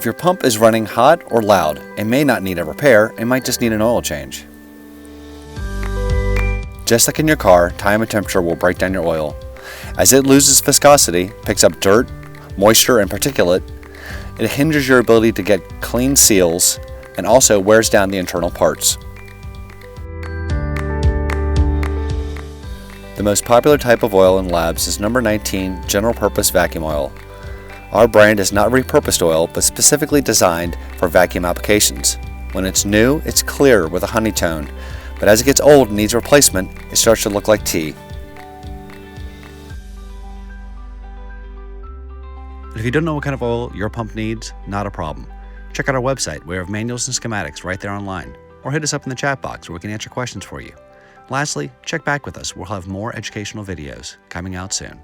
your pump is running hot or loud, it may not need a repair, it might just need an oil change. Just like in your car, time and temperature will break down your oil. As it loses viscosity, picks up dirt, moisture, and particulate, it hinders your ability to get clean seals and also wears down the internal parts. The most popular type of oil in labs is number 19 General Purpose Vacuum Oil. Our brand is not repurposed oil, but specifically designed for vacuum applications. When it's new, it's clear with a honey tone, but as it gets old and needs replacement, it starts to look like tea. If you don't know what kind of oil your pump needs, not a problem. Check out our website. We have manuals and schematics right there online, or hit us up in the chat box where we can answer questions for you. Lastly, check back with us. We'll have more educational videos coming out soon.